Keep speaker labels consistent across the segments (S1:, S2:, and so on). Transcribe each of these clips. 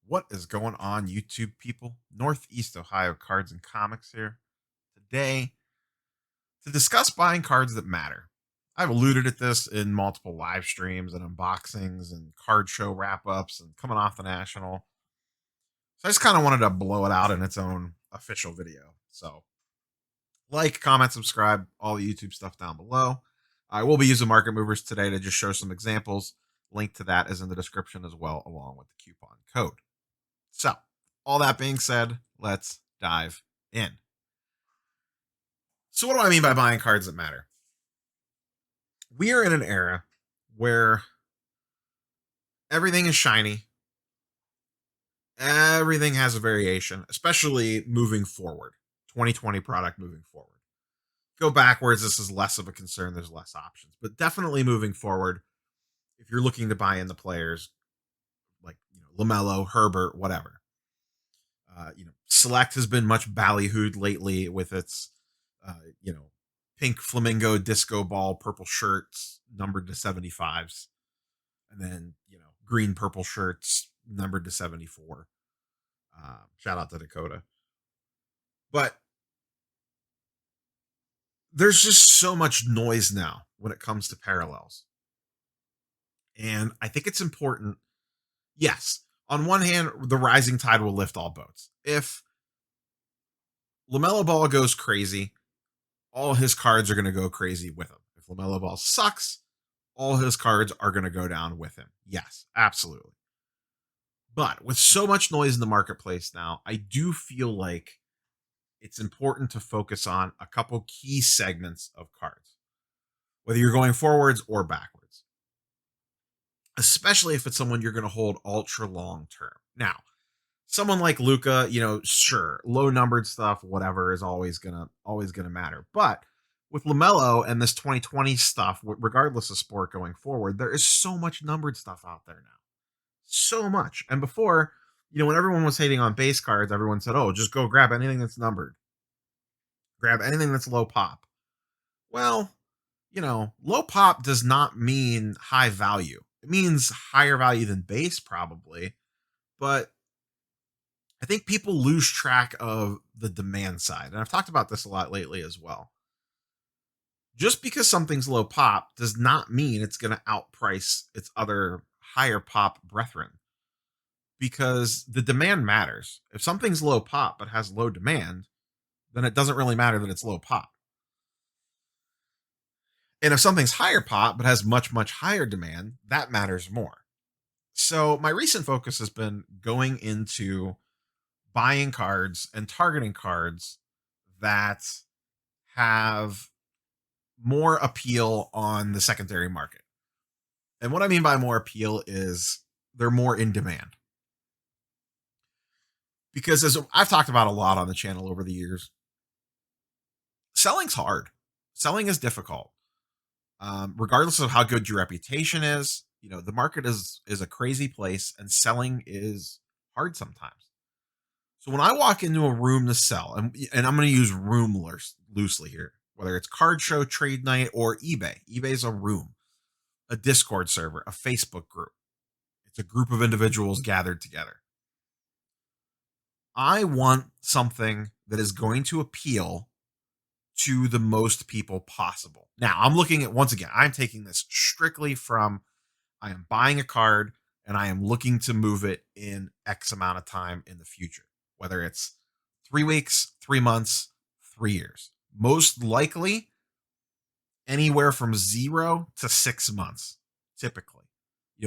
S1: What is going on, YouTube people? Northeast Ohio Cards and Comics here. Today, to discuss buying cards that matter. I've alluded at this in multiple live streams and unboxings and card show wrap ups and coming off the National. So I just kind of wanted to blow it out in its own official video. So, like, comment, subscribe, all the YouTube stuff down below. I will be using market movers today to just show some examples. Link to that is in the description as well, along with the coupon code. So, all that being said, let's dive in. So, what do I mean by buying cards that matter? We are in an era where everything is shiny, everything has a variation, especially moving forward. 2020 product moving forward. Go backwards, this is less of a concern, there's less options. But definitely moving forward, if you're looking to buy in the players like LaMelo, Herbert, whatever. Select has been much ballyhooed lately with its, uh, you know, pink flamingo disco ball, purple shirts numbered to 75s, and then green purple shirts numbered to 74. Shout out to Dakota. But there's just so much noise now when it comes to parallels, and I think it's important. Yes, on one hand, the rising tide will lift all boats. If LaMelo Ball goes crazy, all his cards are going to go crazy with him. If LaMelo Ball sucks, all his cards are going to go down with him. Yes, absolutely. But with so much noise in the marketplace now, I do feel like it's important to focus on a couple key segments of cards, whether you're going forwards or backwards, especially if it's someone you're going to hold ultra long term. Now, someone like Luca, sure, low numbered stuff, whatever, is always gonna matter. But with Lamelo and this 2020 stuff, regardless of sport going forward, there is so much numbered stuff out there now, so much. And before, when everyone was hating on base cards, everyone said, "Oh, just go grab anything that's numbered, grab anything that's low pop." Well, low pop does not mean high value. It means higher value than base, probably, but I think people lose track of the demand side. And I've talked about this a lot lately as well. Just because something's low pop does not mean it's going to outprice its other higher pop brethren, because the demand matters. If something's low pop but has low demand, then it doesn't really matter that it's low pop. And if something's higher pop but has much, much higher demand, that matters more. So my recent focus has been going into buying cards and targeting cards that have more appeal on the secondary market. And what I mean by more appeal is they're more in demand. Because as I've talked about a lot on the channel over the years, selling's hard. Selling is difficult. Regardless of how good your reputation is, the market is a crazy place, and selling is hard sometimes. So when I walk into a room to sell, and I'm going to use room loosely here, whether it's card show, trade night, or eBay. eBay's a room, a Discord server, a Facebook group. It's a group of individuals gathered together. I want something that is going to appeal to the most people possible. Now, I'm looking at, once again, I'm taking this strictly from, I am buying a card and I am looking to move it in X amount of time in the future, whether it's 3 weeks, 3 months, 3 years. Most likely anywhere from 0 to 6 months, typically.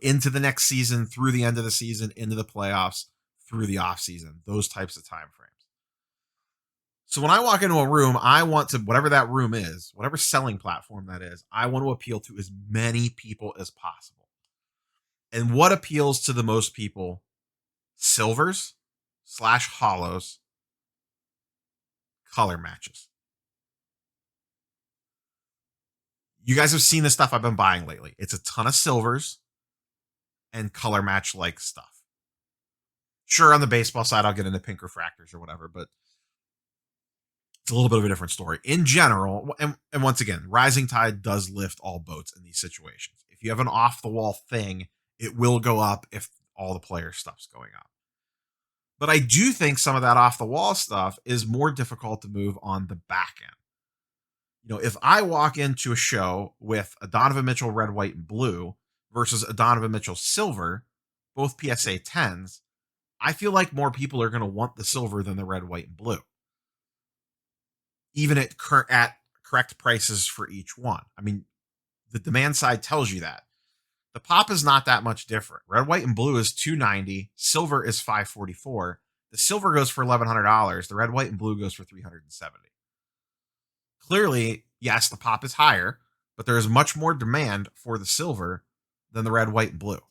S1: Into the next season, through the end of the season, into the playoffs, through the off season, those types of time frames. So when I walk into a room, I want to, whatever that room is, whatever selling platform that is, I want to appeal to as many people as possible. And what appeals to the most people? Silvers / hollows, color matches. You guys have seen the stuff I've been buying lately. It's a ton of silvers and color match like stuff. Sure, on the baseball side, I'll get into pink refractors or whatever, but it's a little bit of a different story. In general, and once again, rising tide does lift all boats in these situations. If you have an off the wall thing, it will go up if all the player stuff's going up. But I do think some of that off the wall stuff is more difficult to move on the back end. If I walk into a show with a Donovan Mitchell red, white, and blue versus a Donovan Mitchell silver, both PSA 10s, I feel like more people are going to want the silver than the red, white, and blue, even at correct prices for each one. I mean, the demand side tells you that. The pop is not that much different. Red, white, and blue is 290. Silver is 544. The silver goes for $1,100. The red, white, and blue goes for 370. Clearly, yes, the pop is higher, but there is much more demand for the silver than the red, white, and blue,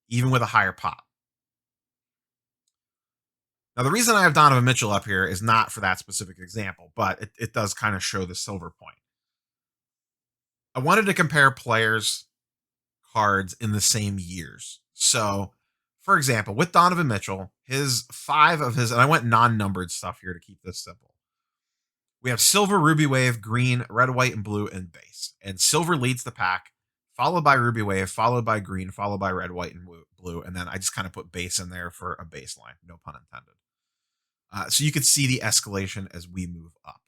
S1: even with a higher pop. Now, the reason I have Donovan Mitchell up here is not for that specific example, but it does kind of show the silver point. I wanted to compare players' cards in the same years. So, for example, with Donovan Mitchell, and I went non-numbered stuff here to keep this simple. We have silver, ruby wave, green, red, white, and blue, and base. And silver leads the pack, followed by ruby wave, followed by green, followed by red, white, and blue. And then I just kind of put base in there for a baseline, no pun intended. So you could see the escalation as we move up.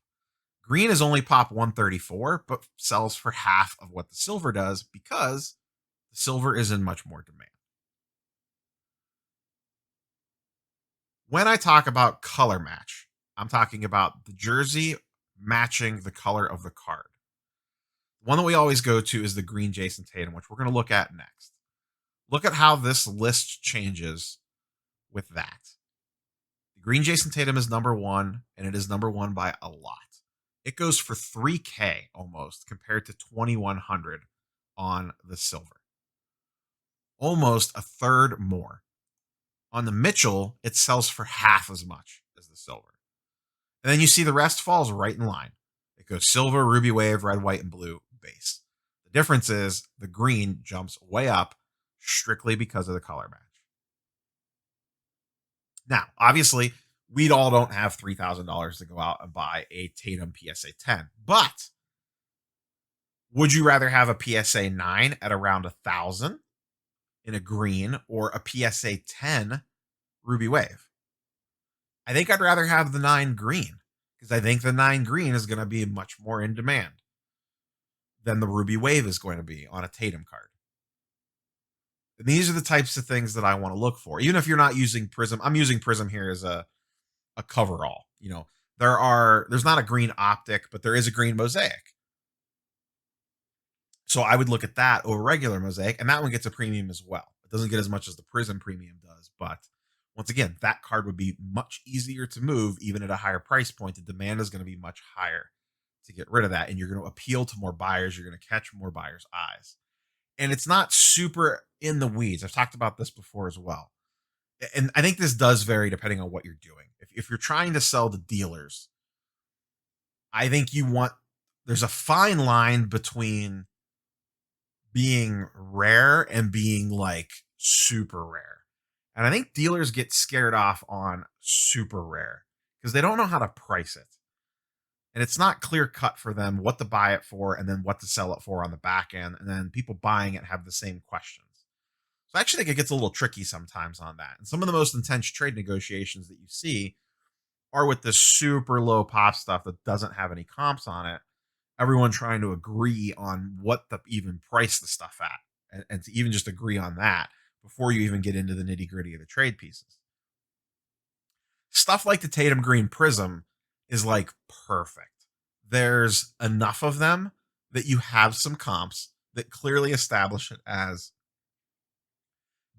S1: Green is only pop 134, but sells for half of what the silver does because the silver is in much more demand. When I talk about color match, I'm talking about the jersey matching the color of the card. One that we always go to is the green Jason Tatum, which we're going to look at next. Look at how this list changes with that. The green Jason Tatum is number one, and it is number one by a lot. It goes for $3K almost compared to $2,100 on the silver. Almost a third more. On the Mitchell, it sells for half as much as the silver. And then you see the rest falls right in line. It goes silver, ruby wave, red, white, and blue base. The difference is the green jumps way up strictly because of the color match. Now, obviously, we all don't have $3,000 to go out and buy a Tatum PSA 10, but would you rather have a PSA 9 at around $1,000 in a green or a PSA 10 ruby wave? I think I'd rather have the 9 green because I think the 9 green is going to be much more in demand than the ruby wave is going to be on a Tatum card. And these are the types of things that I want to look for. Even if you're not using Prism, I'm using Prism here as a coverall. There's not a green optic, but there is a green mosaic. So I would look at that over regular mosaic, and that one gets a premium as well. It doesn't get as much as the Prism premium does, but once again, that card would be much easier to move even at a higher price point. The demand is going to be much higher to get rid of that, and you're going to appeal to more buyers. You're going to catch more buyers' eyes. And it's not super in the weeds. I've talked about this before as well. And I think this does vary depending on what you're doing. If you're trying to sell to dealers, I think there's a fine line between being rare and being like super rare. And I think dealers get scared off on super rare because they don't know how to price it. And it's not clear cut for them what to buy it for and then what to sell it for on the back end. And then people buying it have the same questions. So I actually think it gets a little tricky sometimes on that. And some of the most intense trade negotiations that you see are with this super low pop stuff that doesn't have any comps on it. Everyone trying to agree on what to even price the stuff at and to even just agree on that before you even get into the nitty gritty of the trade pieces. Stuff like the Tatum Green Prism is like perfect. There's enough of them that you have some comps that clearly establish it as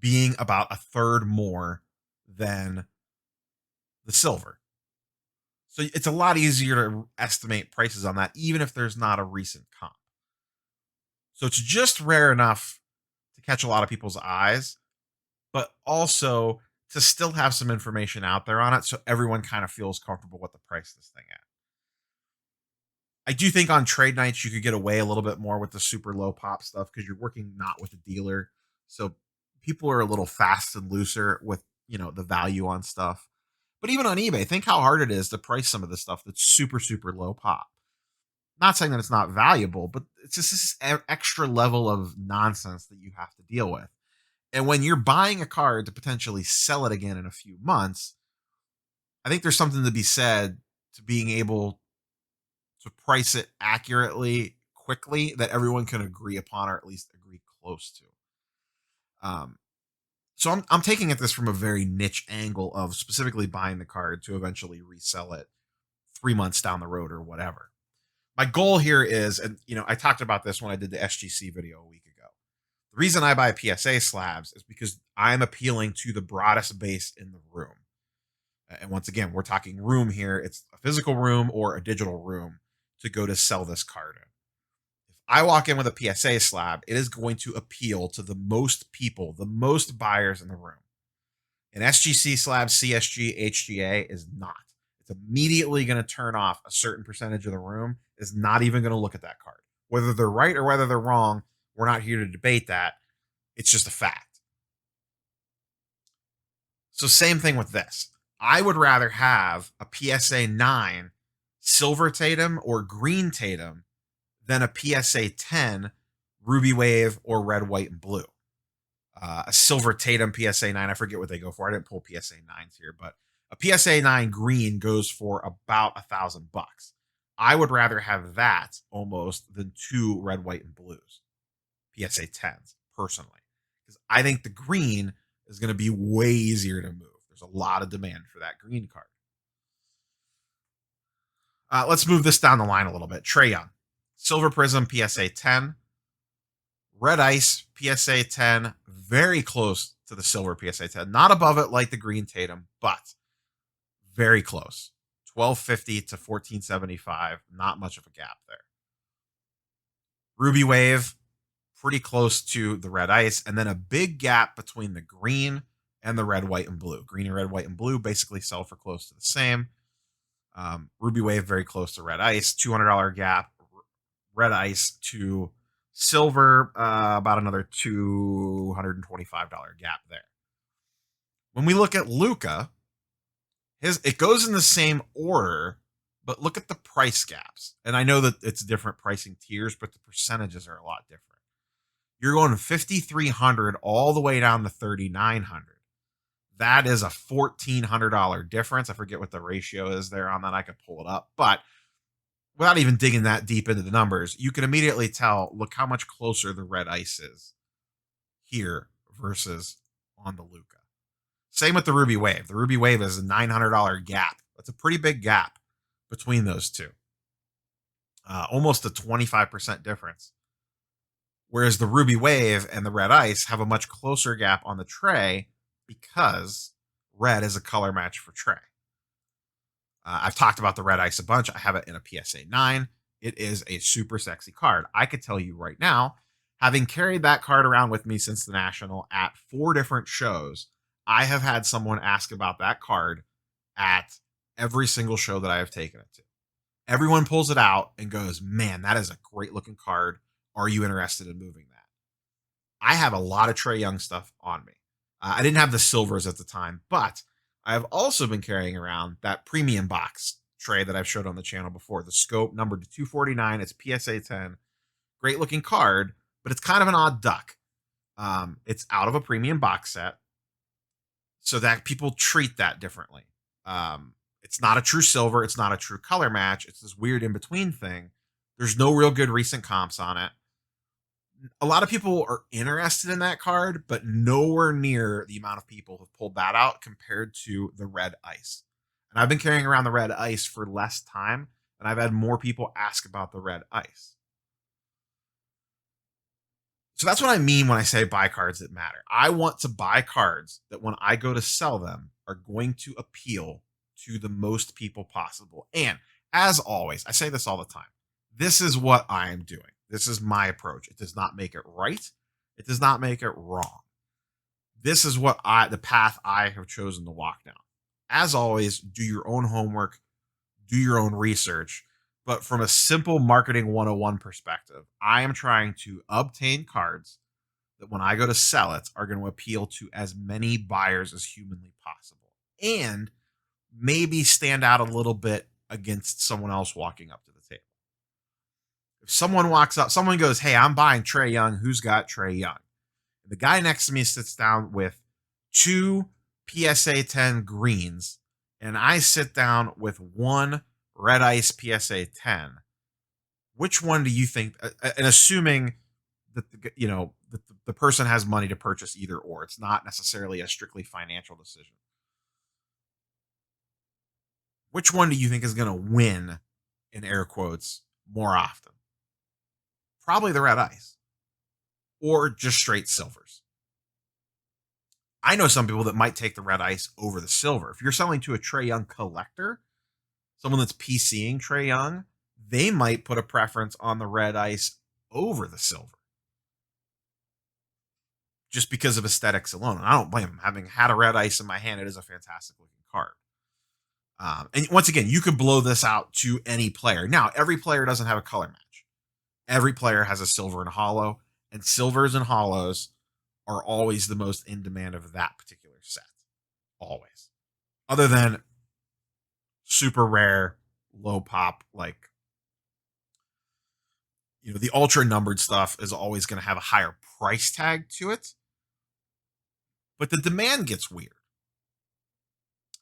S1: being about a third more than the silver. So it's a lot easier to estimate prices on that, even if there's not a recent comp. So it's just rare enough to catch a lot of people's eyes, but also to still have some information out there on it so everyone kind of feels comfortable what to price this thing at. I do think on trade nights you could get away a little bit more with the super low pop stuff because you're working not with a dealer. So people are a little fast and looser with, the value on stuff. But even on eBay, think how hard it is to price some of the stuff that's super, super low pop. Not saying that it's not valuable, but it's just this extra level of nonsense that you have to deal with. And when you're buying a card to potentially sell it again in a few months, I think there's something to be said to being able to price it accurately, quickly, that everyone can agree upon or at least agree close to. Um, so I'm taking at this from a very niche angle of specifically buying the card to eventually resell it 3 months down the road or whatever. My goal here is, and I talked about this when I did the SGC video a week ago. The reason I buy PSA slabs is because I'm appealing to the broadest base in the room. And once again, we're talking room here. It's a physical room or a digital room to go to sell this card in. If I walk in with a PSA slab, it is going to appeal to the most people, the most buyers in the room. An SGC slab, CSG, HGA is not. It's immediately going to turn off a certain percentage of the room, is not even going to look at that card. Whether they're right or whether they're wrong, we're not here to debate that. It's just a fact. So same thing with this. I would rather have a PSA 9 silver Tatum or green Tatum than a PSA 10 ruby wave or red, white, and blue. A silver Tatum PSA 9, I forget what they go for. I didn't pull PSA 9s here, but a PSA 9 green goes for about $1,000. I would rather have that almost than two red, white, and blues PSA 10s personally, because I think the green is going to be way easier to move. There's a lot of demand for that green card. Let's move this down the line a little bit. Trae Young, Silver Prism PSA 10, Red Ice PSA 10, very close to the Silver PSA 10. Not above it like the Green Tatum, but very close. 1250 to 1475. Not much of a gap there. Ruby Wave, pretty close to the Red Ice, and then a big gap between the green and the red, white, and blue. Green and red, white, and blue basically sell for close to the same. Ruby Wave very close to Red Ice, $200 gap. Red Ice to silver, about another $225 gap there. When we look at Luka, it goes in the same order, but look at the price gaps. And I know that it's different pricing tiers, but the percentages are a lot different. You're going 5,300 all the way down to 3,900. That is a $1,400 difference. I forget what the ratio is there on that. I could pull it up, but without even digging that deep into the numbers, you can immediately tell, look how much closer the Red Ice is here versus on the Luka. Same with the Ruby Wave. The Ruby Wave is a $900 gap. That's a pretty big gap between those two. Almost a 25% difference. Whereas the Ruby Wave and the Red Ice have a much closer gap on the tray because red is a color match for Trae. I've talked about the Red Ice a bunch. I have it in a PSA 9. It is a super sexy card. I could tell you right now, having carried that card around with me since the National at 4 different shows, I have had someone ask about that card at every single show that I have taken it to. Everyone pulls it out and goes, man, that is a great looking card. Are you interested in moving that? I have a lot of Trae Young stuff on me. I didn't have the silvers at the time, but I've also been carrying around that premium box tray that I've showed on the channel before. The scope numbered to 249. It's PSA 10. Great looking card, but it's kind of an odd duck. It's out of a premium box set, so that people treat that differently. It's not a true silver. It's not a true color match. It's this weird in-between thing. There's no real good recent comps on it. A lot of people are interested in that card, but nowhere near the amount of people have pulled that out compared to the Red Ice. And I've been carrying around the Red Ice for less time, and I've had more people ask about the Red Ice. So that's what I mean when I say buy cards that matter. I want to buy cards that when I go to sell them are going to appeal to the most people possible. And as always, I say this all the time. This is what I am doing. This is my approach. It does not make it right. It does not make it wrong. This is the path I have chosen to walk down. As always, do your own homework, do your own research. But from a simple marketing 101 perspective, I am trying to obtain cards that when I go to sell it are going to appeal to as many buyers as humanly possible. And maybe stand out a little bit against someone else walking up to the table. If someone walks up, someone goes, hey, I'm buying Trae Young. Who's got Trae Young? And the guy next to me sits down with 2 PSA 10 greens and I sit down with one red ice PSA 10, which one do you think, and assuming that the person has money to purchase either or, it's not necessarily a strictly financial decision. Which one do you think is going to win, in air quotes, more often? Probably the red ice or just straight silvers. I know some people that might take the red ice over the silver. If you're selling to a Trae Young collector, someone that's PCing Trae Young, they might put a preference on the red ice over the silver just because of aesthetics alone. And I don't blame them. Having had a red ice in my hand, it is a fantastic looking card. And once again, you could blow this out to any player. Now, every player doesn't have a color match. Every player has a silver and hollow, and silvers and hollows are always the most in demand of that particular set. Always. Other than super rare, low pop, like, the ultra numbered stuff is always going to have a higher price tag to it, but the demand gets weird.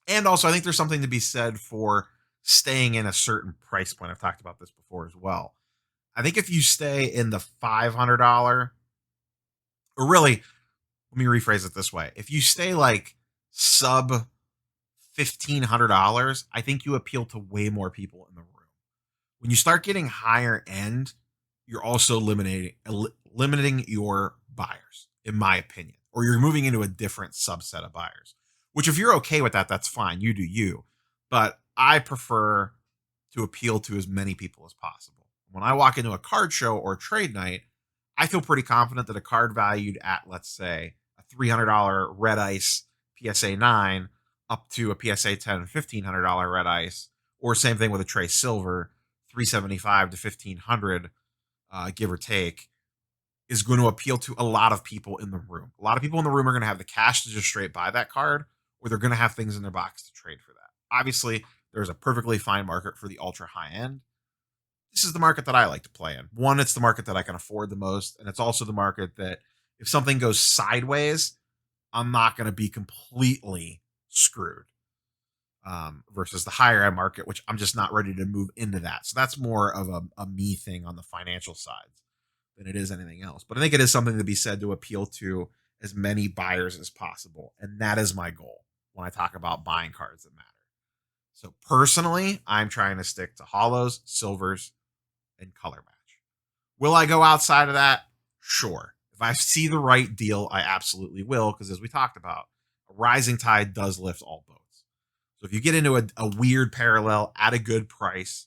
S1: And also, I think there's something to be said for staying in a certain price point. I've talked about this before as well. I think if you stay in the $500, or really, let me rephrase it this way. If you stay like sub $1,500, I think you appeal to way more people in the room. When you start getting higher end, you're also limiting your buyers, in my opinion, or you're moving into a different subset of buyers. Which, if you're okay with that, that's fine. You do you. But I prefer to appeal to as many people as possible. When I walk into a card show or trade night, I feel pretty confident that a card valued at, let's say, a $300 red ice PSA 9 up to a PSA 10 $1,500 red ice, or same thing with a Trae Silver, 375 to 1,500, give or take, is going to appeal to a lot of people in the room. A lot of people in the room are going to have the cash to just straight buy that card, or they're going to have things in their box to trade for that. Obviously, there's a perfectly fine market for the ultra high end. This is the market that I like to play in. One, it's the market that I can afford the most, and it's also the market that if something goes sideways, I'm not going to be completely screwed. Versus the higher end market, which I'm just not ready to move into that. So that's more of a me thing on the financial side than it is anything else. But I think it is something to be said to appeal to as many buyers as possible. And that is my goal when I talk about buying cards that matter. So personally, I'm trying to stick to hollows, silvers, and color match. Will I go outside of that? Sure. If I see the right deal, I absolutely will. Because as we talked about, a rising tide does lift all boats. So if you get into a weird parallel at a good price,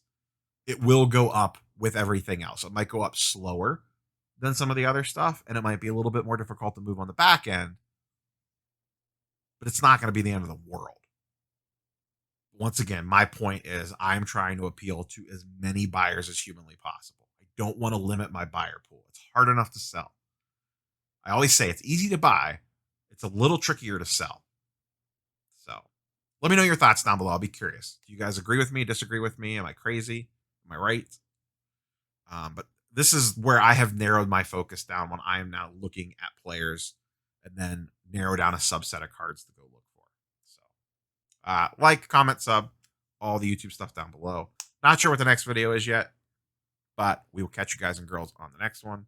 S1: it will go up with everything else. It might go up slower than some of the other stuff, and it might be a little bit more difficult to move on the back end, but it's not going to be the end of the world. Once again, my point is I'm trying to appeal to as many buyers as humanly possible. I don't want to limit my buyer pool. It's hard enough to sell. I always say it's easy to buy. It's a little trickier to sell. So let me know your thoughts down below. I'll be curious. Do you guys agree with me? Disagree with me? Am I crazy? Am I right? But this is where I have narrowed my focus down when I am now looking at players and then narrow down a subset of cards to go look for. So, like, comment, sub, all the YouTube stuff down below. Not sure what the next video is yet, but we will catch you guys and girls on the next one.